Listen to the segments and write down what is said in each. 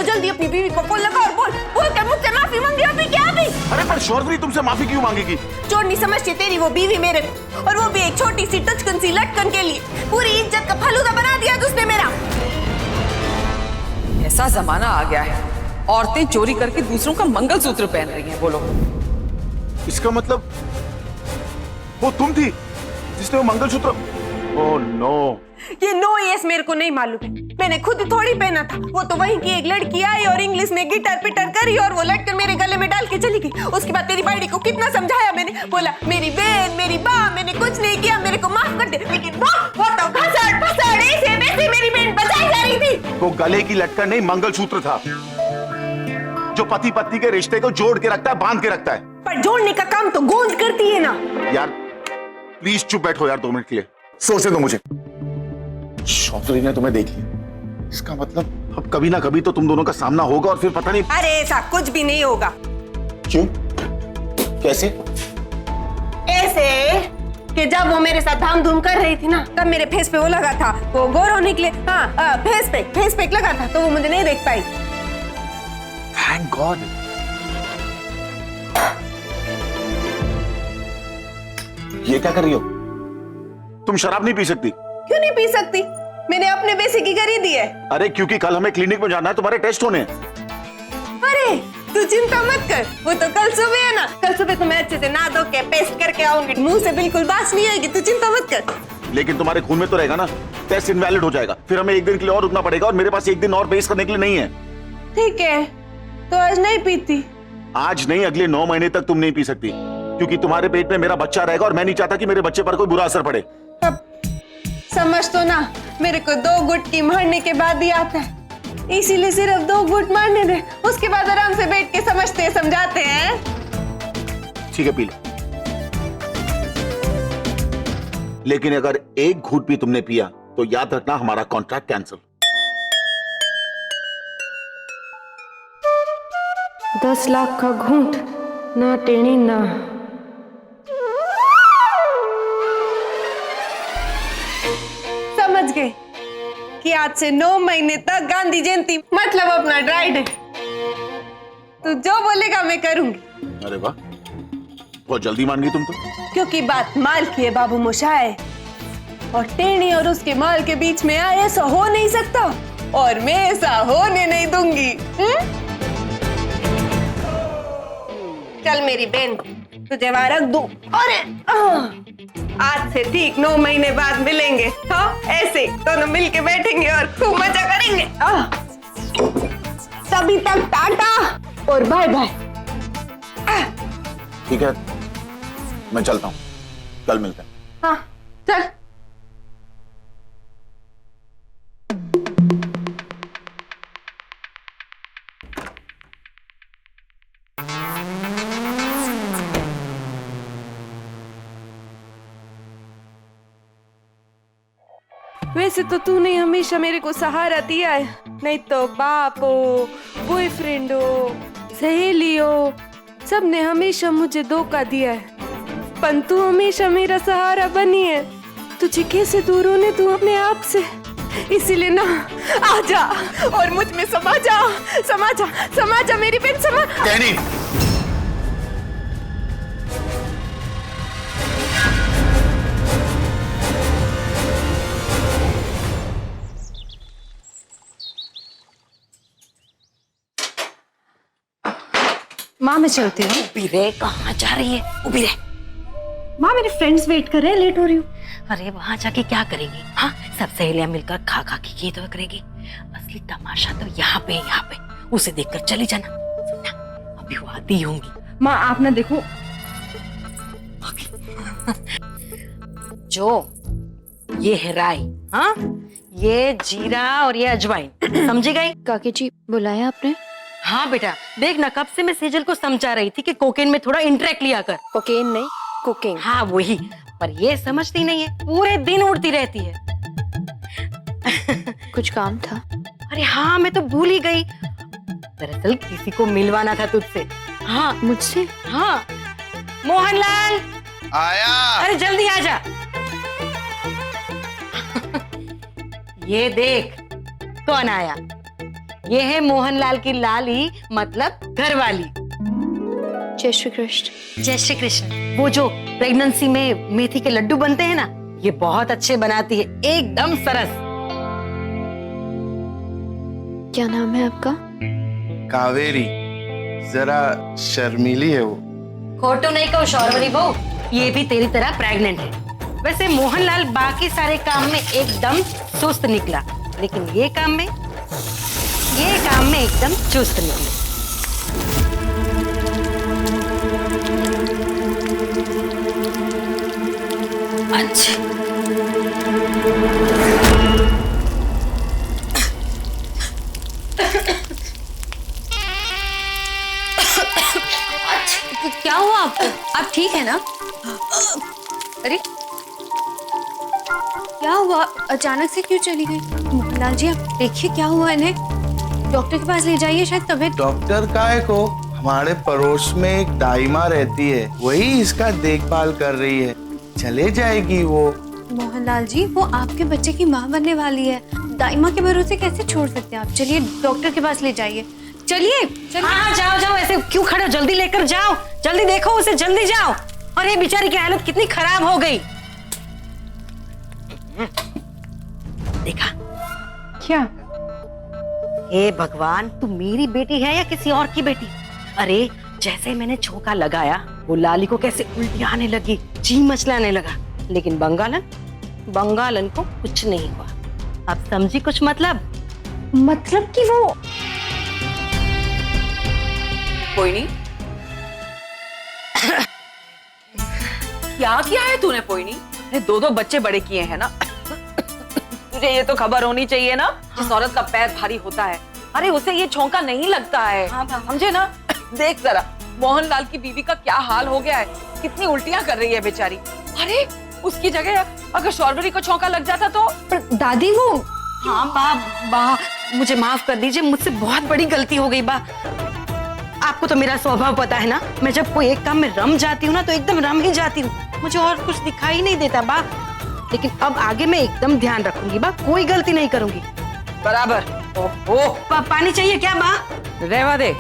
तो जल्दी अपनी बीवी को फोन लगा और बोल के मुझसे माफी मांगी अभी क्या अभी। अरे पर शौर्य तुमसे माफी क्यों मांगेगी? चोर नहीं समझती तेरी वो बीवी मेरे को, और वो भी एक छोटी सी टचकन सी लटकन के लिए पूरी इज्जत का फलूदा बना दिया तुझने मेरा। ऐसा जमाना आ गया है, औरतें चोरी करके दूसरों का मंगलसूत्र पहन रही हैं। बोलो, इसका मतलब वो तुम थी जिसने वो मंगलसूत्र? Oh no. ये नो यस मेरे को नहीं मालूम है, मैंने खुद थोड़ी पहना था। वो तो वहीं की एक लड़की आई और इंग्लिश में गिटार पिटार करी और वो लटकन मेरे गले में डाल के चली गई। उसके बाद तेरी बाड़ी को कितना समझाया मैंने, बोला मेरी बहन मेरी माँ, मैंने कुछ नहीं किया, मेरे को माफ कर दे, लेकिन वो तो फसाड़ ऐसे वैसे मेरी बहन बचाई जा रही थी। वो गले की लटकन नहीं मंगलसूत्र था, जो पति पत्नी के रिश्ते को जोड़ के रखता है, बांध के रखता है। पर जोड़ने का काम तो गूंज करती है ना। यार प्लीज चुप बैठो यार 2 मिनट के लिए, सोचने दो मुझे। शौर्य ने तुम्हें देख लिया, इसका मतलब अब कभी ना कभी तो तुम दोनों का सामना होगा और फिर पता नहीं। अरे ऐसा कुछ भी नहीं होगा। क्यों? कैसे? ऐसे कि जब वो मेरे साथ धाम धूम कर रही थी ना, तब मेरे फेस पे वो लगा था, वो गौरव निकले। हाँ फेस पे लगा था, तो वो मुझे नहीं देख पाई। Thank God. ये क्या कर रही हो? तुम शराब नहीं पी सकती। क्यों नहीं पी सकती? मैंने अपने पैसे की खरीदी है। अरे क्योंकि कल हमें क्लिनिक में जाना है, तुम्हारे टेस्ट होने हैं। अरे तू चिंता मत कर, वो तो कल सुबह है ना। कल सुबह तो मैं अच्छे से नहा धो के पेस्ट करके आऊंगी, मुंह से बिल्कुल बास नहीं आएगी, तू चिंता मत कर। लेकिन तुम्हारे खून में तो रहेगा ना, टेस्ट इनवैलिड हो जाएगा, फिर हमें 1 दिन के लिए और रुकना पड़ेगा और मेरे पास 1 दिन और पेस्ट करने के लिए नहीं है। ठीक है, तो आज नहीं पीती। आज नहीं, अगले 9 महीने तक तुम नहीं पी सकती, क्योंकि तुम्हारे पेट में मेरा बच्चा रहेगा और मैं नहीं चाहता कि मेरे बच्चे पर कोई बुरा असर पड़े। अब समझ तो ना, मेरे को 2 गुट की मारने के बाद ही आता है, इसीलिए सिर्फ 2 गुट मारने दे, उसके बाद आराम से बैठ के समझते समझाते हैं। ठीक है पी लो, लेकिन अगर 1 घूंट भी तुमने पिया तो याद रखना हमारा कॉन्ट्रैक्ट कैंसिल। 10 लाख का घूंट ना टेनी ना। समझ गए कि आज से 9 महीने तक गांधी जयंती मतलब अपना ड्राई डे। तू जो बोलेगा मैं करूंगी। अरे वाह, बहुत जल्दी मान गई तुम तो। क्योंकि बात माल की है बाबू मोशाय, और टेणी और उसके माल के बीच में आए ऐसा हो नहीं सकता, और मैं ऐसा होने नहीं दूंगी। चल मेरी बहन, तुझे वहां रख दूं। अरे आज से ठीक 9 महीने बाद मिलेंगे। हाँ ऐसे दोनों मिलके बैठेंगे और खूब मजा करेंगे। तभी तक टाटा और बाय बाय। ठीक है, मैं चलता हूँ, कल मिलते हैं। हाँ चल। वैसे तो तूने हमेशा मेरे को सहारा दिया है, नहीं तो बाप हो, बॉयफ्रेंड हो, सहेली हो, सबने हमेशा मुझे धोखा दिया है, पर तू हमेशा मेरा सहारा बनी है। तुझे कैसे दूर होने तू अपने आप से, इसीलिए ना आजा और मुझ में समा जा, समा जा, समा जा मेरी बहन, समा। टेनी, माँ मैं चलती हूँ। उबी रे, कहाँ जा रही है? उबी रे। माँ मेरे फ्रेंड्स वेट कर रहे हैं, लेट हो रही हूँ। अरे वहां जाके क्या करेगी? हाँ सब सहेलियां मिलकर खा खा के तो करेगी। असली तमाशा तो यहाँ पे है, यहाँ पे। उसे देखकर चली जाना। सुनना, अभी वो आती होंगी। माँ आप ना देखो। जो ये है राई, हाँ ये जीरा और ये अजवाइन, समझी गई? काकी जी बुलाया आपने? हाँ बेटा, देख ना कब से मैं सेजल को समझा रही थी कि कोकेन में थोड़ा इंटरेक्ट लिया कर। कोकेन नहीं, कुकिंग। हाँ वही, पर ये समझती नहीं है, पूरे दिन उड़ती रहती है। कुछ काम था? अरे हाँ मैं तो भूल ही गई, दरअसल किसी को मिलवाना था तुझसे। हाँ मुझसे? हाँ मोहनलाल आया। अरे जल्दी आ जा। ये देख कौन आया, ये है मोहनलाल की लाली, मतलब घरवाली। जय श्री कृष्ण। जय श्री कृष्ण। वो जो प्रेगनेंसी में मेथी के लड्डू बनते हैं ना, ये बहुत अच्छे बनाती है, एकदम सरस। क्या नाम है आपका? कावेरी। जरा शर्मीली है वो। खोटू नहीं कहो शौरवरी बहू, ये भी तेरी तरह प्रेग्नेंट है। वैसे मोहनलाल बाकी सारे काम में एकदम सुस्त निकला, लेकिन ये काम में एकदम चुस्त निकले। अच्छा क्या हुआ आपको? आप ठीक है ना? अरे क्या हुआ? अचानक से क्यों चली गई? मोहनलाल जी, आप देखिए क्या हुआ इन्हें। डॉक्टर के पास ले जाइए, शायद तबीयत। डॉक्टर काहे को? हमारे पड़ोस में एक दाइमा रहती है, वही इसका देखभाल कर रही है, चले जाएगी वो। मोहनलाल जी, वो आपके बच्चे की माँ बनने वाली है, दाइमा के भरोसे कैसे छोड़ सकते हैं आप? चलिए डॉक्टर के पास ले जाइए। चलिए चलिए। हाँ जाओ जाओ, ऐसे क्यों खड़े हो? जल्दी लेकर जाओ, जल्दी देखो उसे, जल्दी जाओ। और ये बेचारी की हालत कितनी खराब हो गई। देखा क्या? हे भगवान, तू मेरी बेटी है या किसी और की बेटी? अरे जैसे मैंने झोंका लगाया, वो लाली को कैसे उल्टी आने लगी, जी मचलाने लगा, लेकिन बंगालन को कुछ नहीं हुआ। अब समझी कुछ? मतलब कि वो कोई नहीं। क्या किया है तूने पोइनी? ने दो बच्चे बड़े किए हैं ना। तुझे ये तो खबर होनी चाहिए ना, जिस औरत का पैर भारी होता है, अरे उसे ये झोंका नहीं लगता है। समझे ना? देख जरा मोहनलाल की बीवी का क्या हाल हो गया है, कितनी उल्टियां कर रही है बेचारी। अरे उसकी जगह अगर शौरवरी को झोंका लग जाता तो। दादी वो। हाँ बा, मुझे माफ कर दीजिए, मुझसे बहुत बड़ी गलती हो गई बा। आपको तो मेरा स्वभाव पता है ना, मैं जब कोई एक काम में रम जाती हूँ ना तो एकदम रम ही जाती हूँ, मुझे और कुछ दिखाई नहीं देता बा। लेकिन अब आगे मैं एकदम ध्यान रखूंगी बा, कोई गलती नहीं करूंगी। बराबर। ओह पानी चाहिए क्या बा? रहवा दे।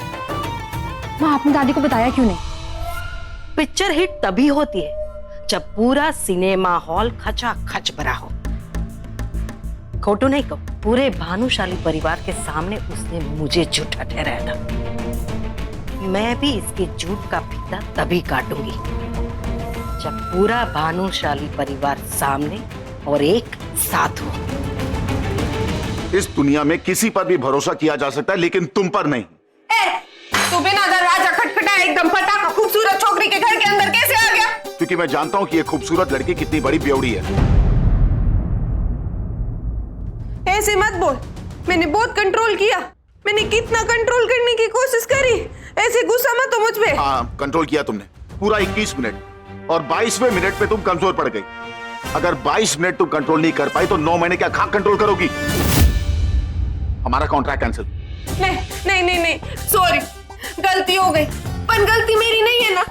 माँ, आपने दादी को बताया क्यों नहीं? पिक्चर हिट तभी होती है जब पूरा सिनेमा हॉल खचा खच भरा हो। खोटू नहीं कहो, पूरे भानुशाली परिवार के सामने उसने मुझे झूठा ठहराया था। मैं भी इसके झूठ का फीता तभी काटूंगी जब पूरा भानुशाली परिवार सामने और एक साथ हो। इस दुनिया में किसी पर भी भरोसा किया जा सकता है, लेकिन तुम पर नहीं। तू बिना दरवाजा खटखटाए एकदम फटाका खूबसूरत छोकरी के घर के अंदर कैसे आ गया? क्योंकि मैं जानता हूं कि ये खूबसूरत लड़की कितनी बड़ी बेवड़ी है। ऐसे मत बोल, मैंने बहुत कंट्रोल किया, मैंने कितना कंट्रोल करने की कोशिश करी, ऐसे गुस्सा मत हो मुझ पे। हाँ, कंट्रोल किया तुमने पूरा 21 मिनट, और 22वें मिनट पे तुम कमजोर पड़ गई। अगर 22 मिनट तुम कंट्रोल नहीं कर पाई तो 9 महीने क्या खाक कंट्रोल करोगी? हमारा कॉन्ट्रैक्ट कैंसिल। नहीं, सॉरी, गलती हो गई, पर गलती मेरी नहीं है ना।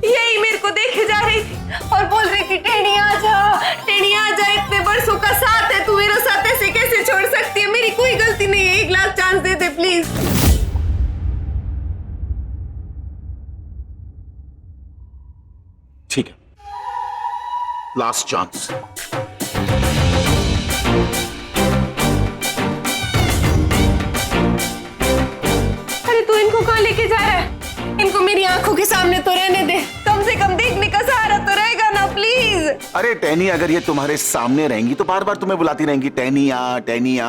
यही मेरे को देखे जा रही थी और बोल रही थी टेढ़ी आ जा, इतने बरसों का साथ है, तू मेरे साथ ऐसे कैसे छोड़ सकती है? मेरी कोई गलती नहीं है, एक last chance they they please. ठीक है, लास्ट चांस। अरे तू इनको कहाँ लेके जा रहा है? इनको मेरी आंखों के सामने तो रहने दे, कम से कम देखने का सहारा तो रहेगा ना प्लीज। अरे टैनी, अगर ये तुम्हारे सामने रहेंगी तो बार बार तुम्हें बुलाती रहेंगी, टैनिया टैनिया।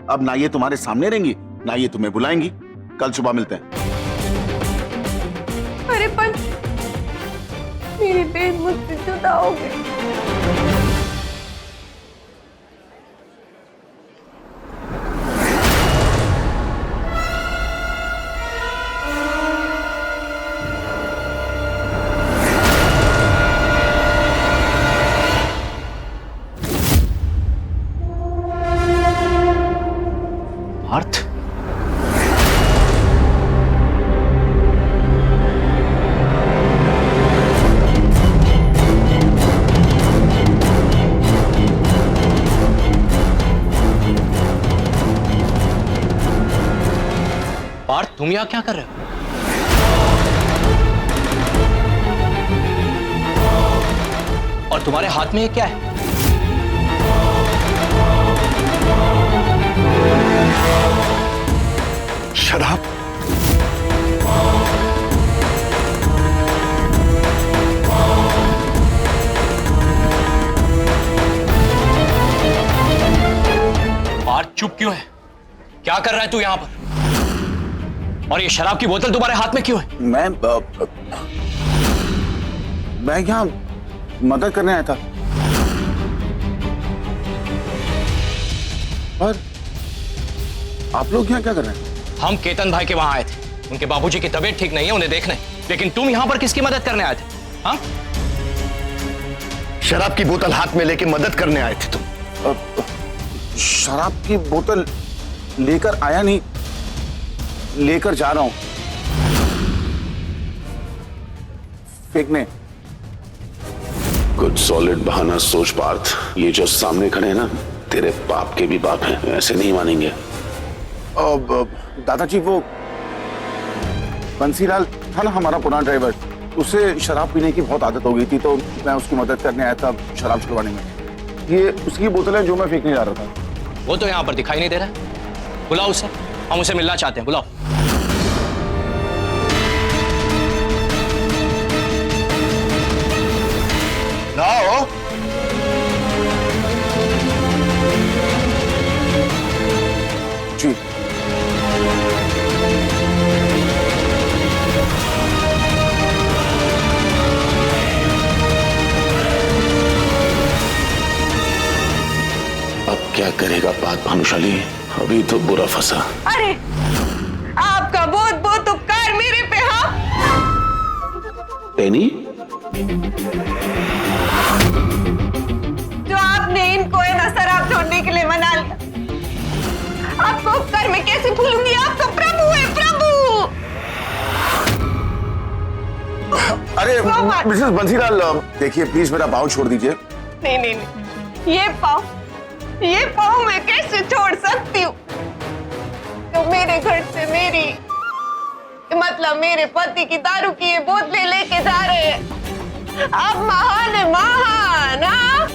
अब ना ये तुम्हारे सामने रहेंगी ना ये तुम्हें बुलाएंगी। कल सुबह मिलते हैं। अरे पर मेरी बहन मुझसे जुदा हो गई। अर्थ तुम यहाँ क्या कर रहे हो? और तुम्हारे हाथ में ये क्या है? शराब। पार्थ चुप क्यों है? क्या कर रहा है तू यहाँ पर? और ये शराब की बोतल तुम्हारे हाथ में क्यों है? मैं यहाँ मदद करने आया था। पर आप लोग यहाँ क्या कर रहे हैं? हम केतन भाई के वहां आए थे, उनके बाबूजी की तबीयत ठीक नहीं है, उन्हें देखने। लेकिन तुम यहाँ पर किसकी मदद करने आए थे? हाँ? शराब की बोतल हाथ में लेके मदद करने आए थे तुम? शराब की बोतल लेकर आया नहीं, लेकर जा रहा हूं फेंकने। कुछ सॉलिड बहाना सोच पार्थ। ये जो सामने खड़े हैं ना, तेरे बाप के भी बाप हैं, ऐसे नहीं मानेंगे। दादाजी, वो बंसीलाल था ना हमारा पुराना ड्राइवर, उसे शराब पीने की बहुत आदत हो गई थी, तो मैं उसकी मदद करने आया था शराब छुड़वाने में। ये उसकी बोतलें जो मैं फेंकने जा रहा था। वो तो यहाँ पर दिखाई नहीं दे रहा है। बुलाओ उसे, हम उसे मिलना चाहते हैं, बुलाओ। लाओ। जी। अब क्या करेगा बात भानुशाली? अभी तो बुरा फंसा। अरे आपका बहुत बहुत उपकार मेरे पे। हाँ, पेनी, जो आपने इनको है ना शराब छोड़ने के लिए मना लिया, आपको उपकार मैं कैसे भूलूंगी? आप तो प्रभु है, प्रभु। अरे मिसेस बंसीलाल, देखिए प्लीज मेरा पाँव छोड़ दीजिए। नहीं नहीं नहीं, ये पाँव मैं कैसे छोड़ सकती हूँ? तो मेरे घर से मतलब मेरे पति की दारू की ये बोतलें लेके जा रहे हैं। आप महान है, महान। हाँ?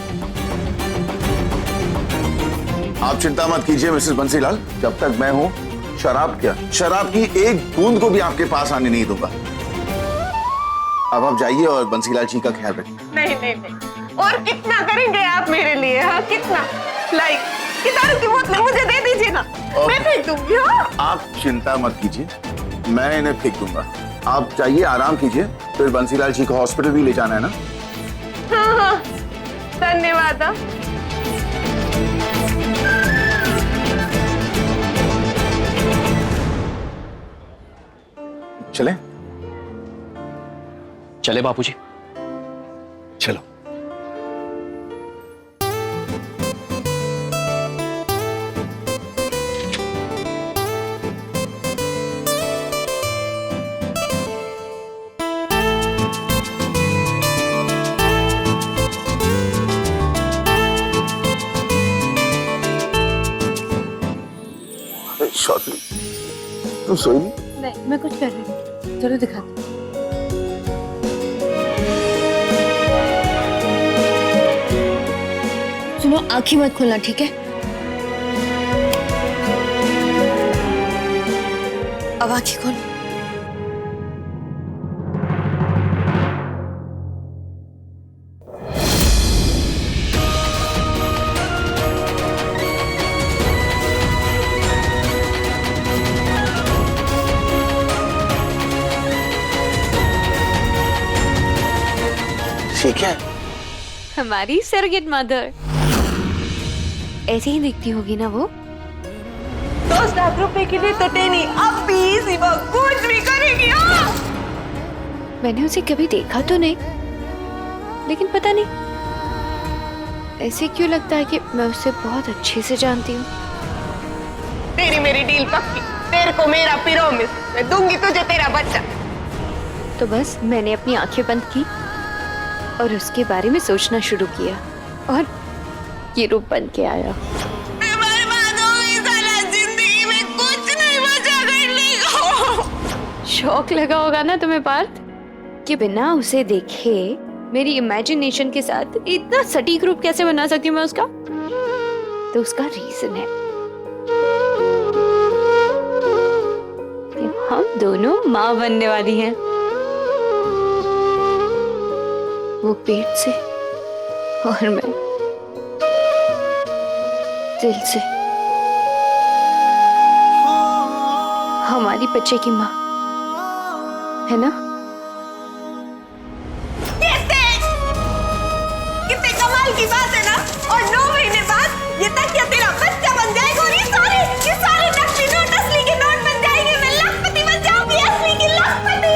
आप चिंता मत कीजिए मिसेस बंसीलाल, जब तक मैं हूँ शराब की एक बूंद को भी आपके पास आने नहीं दूंगा। अब आप जाइए और बंसीलाल जी का ख्याल रखिए। नहीं, और कितना करेंगे आप मेरे लिए? हाँ, कितना? लाइक कि दारू की बोतलें मुझे दे दीजिए ना, मैं फेंक दूंगी। हाँ? आप चिंता मत कीजिए, मैं इन्हें फेंक दूंगा। आप जाइए, आराम कीजिए, फिर बंसीलाल जी को हॉस्पिटल भी ले जाना है ना। हाँ, धन्यवाद। हाँ? चले चले बापूजी। चलो। शॉर्टली तुम सोई नहीं? नहीं, मैं कुछ कर रही हूँ। चलो दिखाती हूँ। सुनो, आंखें मत खोलना, ठीक है? अब आंखें खोलो। ठीक है। हमारी सरगेट मदर ऐसे ही दिखती होगी ना वो। 2 लाख रुपए के लिए तो टेनी अब भी इसी वक्त कुछ भी करेगी। हाँ? मैंने उसे कभी देखा तो नहीं, लेकिन पता नहीं ऐसे क्यों लगता है कि मैं उसे बहुत अच्छे से जानती हूँ। तेरी मेरी डील पक्की, तेरे को मेरा प्रॉमिस, मैं दूंगी तुझे तेरा बच्चा। तो बस मैंने अपनी आंखें बंद की और उसके बारे में सोचना शुरू किया और ये रूप बन के आया। मैं बर्बाद हो गई, साला जिंदगी में कुछ नहीं बचा करने को। शौक लगा होगा ना तुम्हें पार्थ, कि बिना उसे देखे मेरी इमेजिनेशन के साथ इतना सटीक रूप कैसे बना सकती हूँ मैं उसका। तो उसका रीजन है कि हम दोनों माँ बनने वाली हैं, वो पेट से और मैं दिल से। हमारी बच्चे की माँ है ना। कितने कमाल की बात है ना। और 9 महीने बाद ये तकिया तेरा बच्चा बन जाएगा और ये सारे नकली नोट असली के नोट बन जाएंगे। मैं लखपति बन जाऊंगी, असली की लखपति।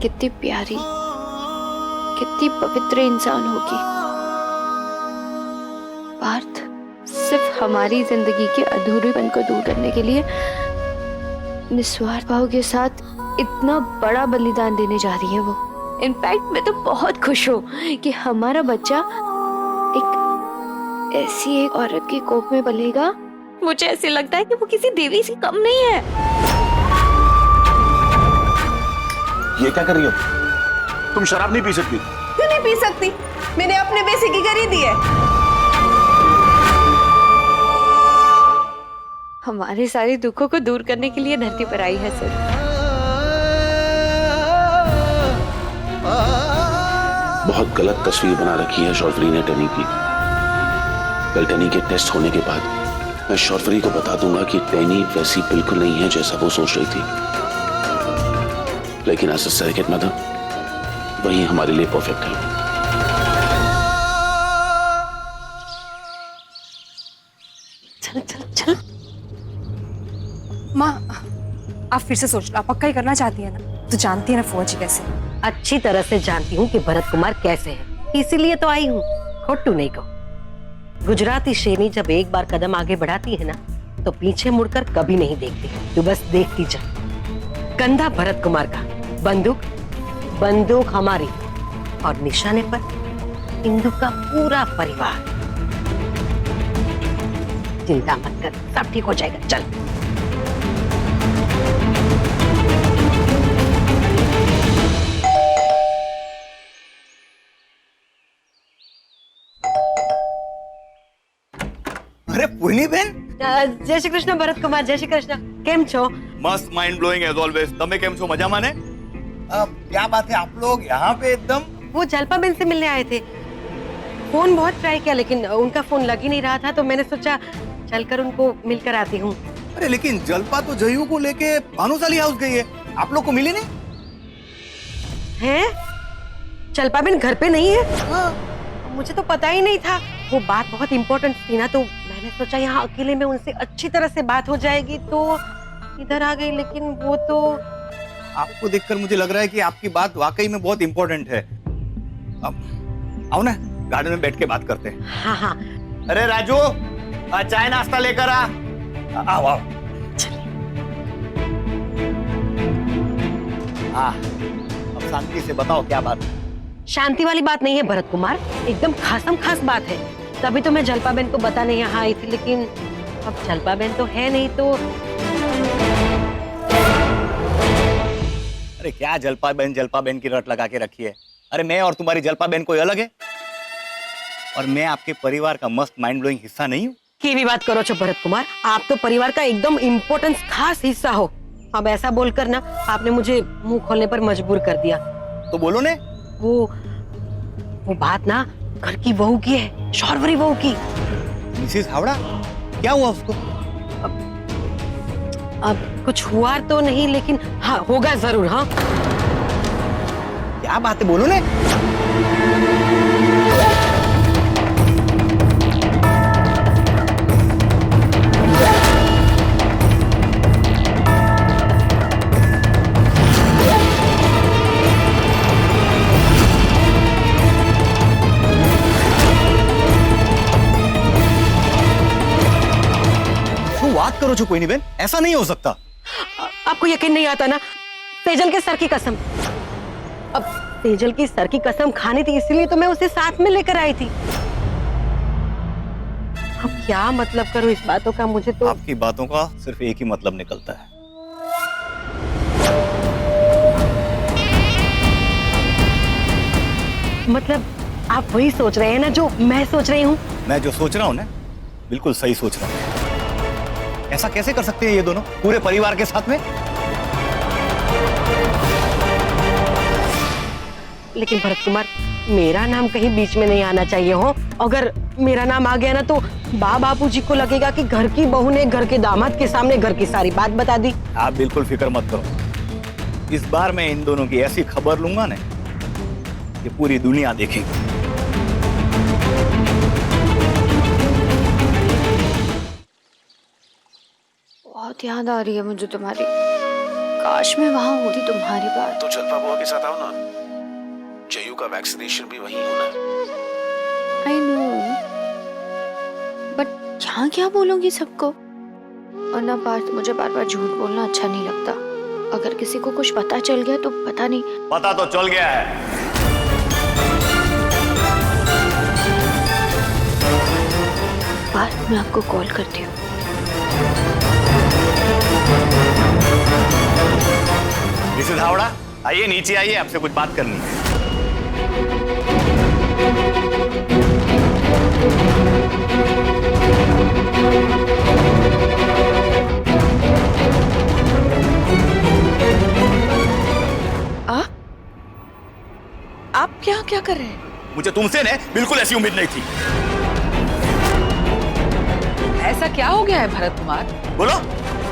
कितनी प्यारी, कितनी पवित्र इंसान होगी पार्थ। सिर्फ हमारी जिंदगी के अधूरेपन को दूर करने के लिए निस्वार्थ भाव के साथ इतना बड़ा बलिदान देने जा रही है वो। इनफैक्ट मैं तो बहुत खुश हूँ कि हमारा बच्चा एक ऐसी एक औरत की कोख में पलेगा। मुझे ऐसे लगता है कि वो किसी देवी से कम नहीं है। ये क्या कर रही हो तुम? शराब नहीं पी सकती। क्यों नहीं पी सकती? मैंने अपने पैसे की खरीदी है। हमारे सारे दुखों को दूर करने के लिए धरती पर आई है सर। बहुत गलत तस्वीर बना रखी है शौर्यवरी ने टनी की। कल टनी के टेस्ट होने के बाद मैं शौर्यवरी को बता दूंगा कि टनी वैसी बिल्कुल नहीं है जैसा वो सोच रही थी। लेकिन एज अ सेकंड मदर वही हमारे लिए परफेक्ट है। चल चल चल। माँ आप फिर से सोच लो, आप पक्का ही करना चाहती है ना। तो जानती है ना फौजी कैसे। अच्छी तरह से जानती हूँ कि भरत कुमार कैसे है, इसीलिए तो आई हूँ। खोटू नहीं कहो। गुजराती शेरनी जब एक बार कदम आगे बढ़ाती है ना तो पीछे मुड़कर कभी नहीं देखती। तू बस देखती जा। कंधा भरत कुमार का, बंदूक हमारी और निशाने पर इंदु का पूरा परिवार। चिंता मत कर, सब ठीक हो जाएगा। चल। अरे पूर्णी बेन, जय श्री कृष्ण भरत कुमार। जय श्री कृष्ण। केम छो? मस्त, माइंड ब्लोइंग एज ऑलवेज। तमे केम छो? मजा माने? क्या बात है, आप लोग यहाँ पे एकदम। वो जलपा बेन से मिलने आए थे। फोन बहुत ट्राई किया लेकिन उनका फोन लग ही नहीं रहा था, तो मैंने सोचा चलकर उनको मिलकर आती हूँ। अरे लेकिन जलपा तो जयू को लेके भानुशाली हाउस गई है, आप लोग को मिली नहीं? हैं? जलपा बेन घर पे नहीं है? हाँ। मुझे तो पता ही नहीं था। वो बात बहुत इम्पोर्टेंट थी ना, तो मैंने सोचा यहाँ अकेले में उनसे अच्छी तरह से बात हो जाएगी, तो इधर आ गई। लेकिन वो तो आपको देखकर मुझे लग रहा है कि आपकी बात वाकई में बहुत इम्पोर्टेंट है। अब आओ ना, गार्डन में बैठ के बात करते हैं। हाँ हाँ। अरे राजू, चाय नाश्ता लेकर आ। आओ आओ। हाँ, अब शांति से बताओ क्या बात है। शांति वाली बात नहीं है भरत कुमार, एकदम खास बात है। तभी तो मैं जलपा बेन को बताने यहाँ आई थी, लेकिन अब जलपा बेन तो है नहीं तो। अरे क्या जलपा बेन की रट लगा के रखी है। अरे मैं और तुम्हारी जलपा बेन कोई अलग है? और मैं आपके परिवार का मस्त माइंड ब्लोइंग हिस्सा नहीं हूँ? की भी बात करो छो भरत कुमार, आप तो परिवार का एकदम इम्पोर्टेंट खास हिस्सा हो। अब ऐसा बोलकर ना आपने मुझे मुंह खोलने पर मजबूर कर दिया। तो बोलो ने। वो बात ना घर की बहू की है, शौर्यवरी बहू की। मिसेस हावड़ा, क्या हुआ उसको? अब कुछ हुआ तो नहीं, लेकिन हाँ होगा जरूर। हाँ क्या बात है, बोलो ने। बात करो जो कोई नहीं बेन, ऐसा नहीं हो सकता। आपको यकीन नहीं आता ना? तेजल के सर की कसम। अब तेजल की सर की कसम खानी थी, इसलिए तो मैं उसे साथ में लेकर आई थी। अब क्या मतलब करूं इस बातों का? मुझे तो आपकी बातों का सिर्फ एक ही मतलब निकलता है। मतलब आप वही सोच रहे हैं ना जो मैं सोच रही हूँ? मैं जो सोच रहा हूँ ना बिल्कुल सही सोच रहा हूँ। ऐसा कैसे कर सकते हैं ये दोनों पूरे परिवार के साथ में? लेकिन भरत कुमार, मेरा नाम कहीं बीच में नहीं आना चाहिए हो। अगर मेरा नाम आ गया ना तो बापूजी को लगेगा कि घर की बहू ने घर के दामाद के सामने घर की सारी बात बता दी। आप बिल्कुल फिक्र मत करो, इस बार मैं इन दोनों की ऐसी खबर लूंगा ना कि पूरी दुनिया देखेगी। बहुत याद आ रही है मुझे तुम्हारी। काश मैं वहां होती तुम्हारी बात। तो जलपा बुआ के साथ आओ ना, जयू का वैक्सीनेशन भी वहीं होना है। आई नो, बट यहाँ क्या बोलूंगी सबको? और ना पार्थ, मुझे बार बार झूठ बोलना अच्छा नहीं लगता। अगर किसी को कुछ पता चल गया तो पता नहीं। पता तो चल गया है। पार्थ, मैं आपको कॉल करती हूँ। मिसेस हावड़ा, आइए नीचे आइए, आपसे कुछ बात करनी है। आप क्या कर रहे हैं? मुझे तुमसे ने बिल्कुल ऐसी उम्मीद नहीं थी। ऐसा क्या हो गया है भरत कुमार? बोलो,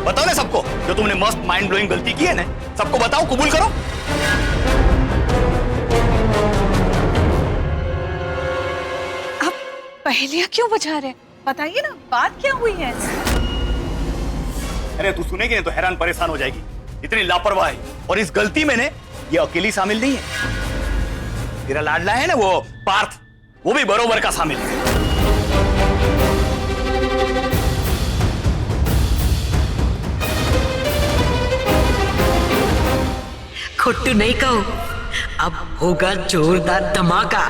बताओ ना सबको, जो तुमने मस्त माइंड ब्लोइंग गलती की है ना, सबको बताओ, कबूल करो। आप पहेलियां क्यों बुझा रहे हैं? बताइए ना, बात क्या हुई है? अरे तू सुनेगी नहीं तो हैरान परेशान हो जाएगी। इतनी लापरवाही, और इस गलती में ने ये अकेली शामिल नहीं है। तेरा लाडला है ना वो पार्थ, वो भी बरोबर का शामिल है। खोटू नहीं कहो, अब होगा जोरदार धमाका।